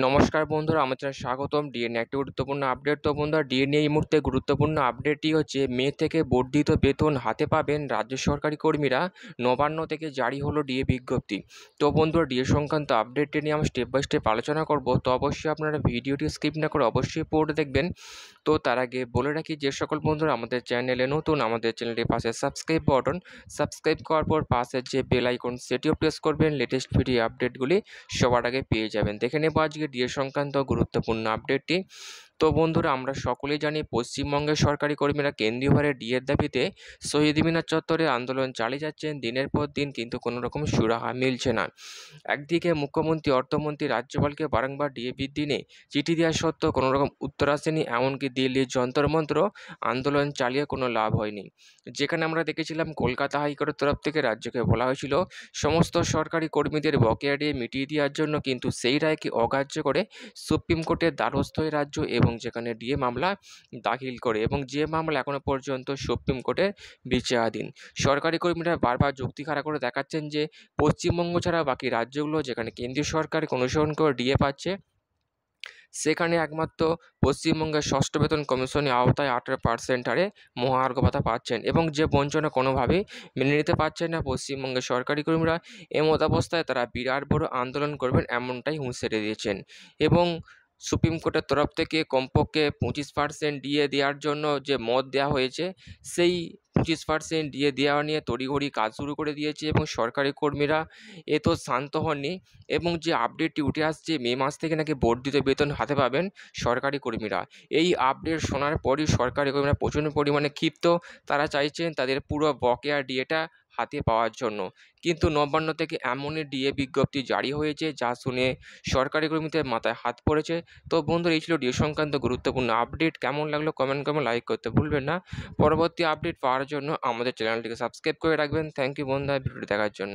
নমস্কার বন্ধুরা, আমার চ্যানেলে স্বাগতম। ডিএ নিয়ে একটি গুরুত্বপূর্ণ আপডেট। তো বন্ধুরা, ডিএ নিয়ে এই মুহূর্তে গুরুত্বপূর্ণ আপডেটটি হচ্ছে মে থেকে বর্ধিত বেতন হাতে পাবেন রাজ্য সরকারি কর্মীরা। নবান্ন থেকে জারি হলো ডিএ বিজ্ঞপ্তি। তো বন্ধুরা, ডিএ সংক্রান্ত আপডেটটি নিয়ে আমি স্টেপ বাই স্টেপ আলোচনা করব। তো অবশ্যই আপনারা ভিডিওটি স্কিপ না করে অবশ্যই পুরোটা দেখবেন। তো তার আগে বলে রাখি, যে সকল বন্ধুরা আমাদের চ্যানেলে নতুন, আমাদের চ্যানেলটির পাশে সাবস্ক্রাইব বাটন, সাবস্ক্রাইব করার পর পাশে যে বেল আইকন সেটিও প্রেস করবেন। লেটেস্ট ভিডিও আপডেটগুলি সবার আগে পেয়ে যাবেন। দেখে নেব আজকে ডিএ সংক্রান্ত গুরুত্বপূর্ণ আপডেটটি। তো বন্ধুরা, আমরা সকলেই জানি পশ্চিমবঙ্গের সরকারি কর্মীরা কেন্দ্রীয় হারে ডিএর দাবিতে শহীদ মিনার চত্বরে আন্দোলন চালিয়ে যাচ্ছেন দিনের পর দিন, কিন্তু কোনো রকম সুরাহা মিলছে না। একদিকে মুখ্যমন্ত্রী, অর্থমন্ত্রী রাজ্যপালকে বারংবার ডিএ বৃদ্ধি নিয়ে চিঠি দেওয়া সত্ত্বেও কোনো রকম উত্তর আসেনি। এমনকি দিল্লির যন্তর মন্ত্র আন্দোলন চালিয়ে কোনো লাভ হয়নি। যেখানে আমরা দেখেছিলাম কলকাতা হাইকোর্টের তরফ থেকে রাজ্যকে বলা হয়েছিল সমস্ত সরকারি কর্মীদের বকেয়া ডিএ মিটিয়ে দেওয়ার জন্য, কিন্তু সেই রায়কে অগ্রাহ্য করে সুপ্রিম কোর্টের দ্বারস্থ হয়ে রাজ্য এবং যেখানে ডিএ মামলা দাখিল করে, এবং যে মামলা এখনও পর্যন্ত সুপ্রিম কোর্টের বিচারাধীন। সরকারি কর্মীরা বারবার যুক্তি খাড়া করে দেখাচ্ছেন যে পশ্চিমবঙ্গ ছাড়া বাকি রাজ্যগুলো যেখানে কেন্দ্রীয় সরকারকে অনুসরণ করে ডিএ পাচ্ছে, সেখানে একমাত্র পশ্চিমবঙ্গের ষষ্ঠ বেতন কমিশনের আওতায় 18% হারে মহার্ঘ ভাতা পাচ্ছেন, এবং যে বঞ্চনা কোনোভাবেই মেনে নিতে পারছেন না পশ্চিমবঙ্গের সরকারি কর্মীরা। এমতাবস্থায় তারা বিরাট বড় আন্দোলন করবেন এমনটাই হুঁশিয়ারি দিয়েছেন। এবং সুপ্রিম কোর্টের তরফ থেকে কমপক্ষে 25% ডিএ দেওয়ার জন্য যে মত দেওয়া হয়েছে, সেই 25% ডিএ দেওয়া নিয়ে তড়িঘড়ি কাজ শুরু করে দিয়েছে, এবং সরকারি কর্মীরা তো শান্ত হননি। এবং যে আপডেটটি উঠে আসছে, মে মাস থেকে নাকি বর্ধিত বেতন হাতে পাবেন সরকারি কর্মীরা। এই আপডেট শোনার পরই সরকারি কর্মীরা প্রচণ্ড পরিমাণে ক্ষিপ্ত। তারা চাইছেন তাদের পুরো বকেয়া ডিএটা হাতে পাওয়ার জন্য। কিন্তু নবান্ন থেকে এমনই ডিএ বিজ্ঞপ্তি জারি হয়েছে যা শুনে সরকারি কর্মীদের মাথায় হাত পড়েছে। তো বন্ধুরা, এই ছিল ডিএ সংক্রান্ত গুরুত্বপূর্ণ আপডেট। কেমন লাগলো কমেন্ট করে লাইক করতে ভুলবেন না। পরবর্তী আপডেট পাওয়ার জন্য আমাদের চ্যানেলটিকে সাবস্ক্রাইব করে রাখবেন। থ্যাংক ইউ বন্ধুরা, ভিডিওটি দেখার জন্য।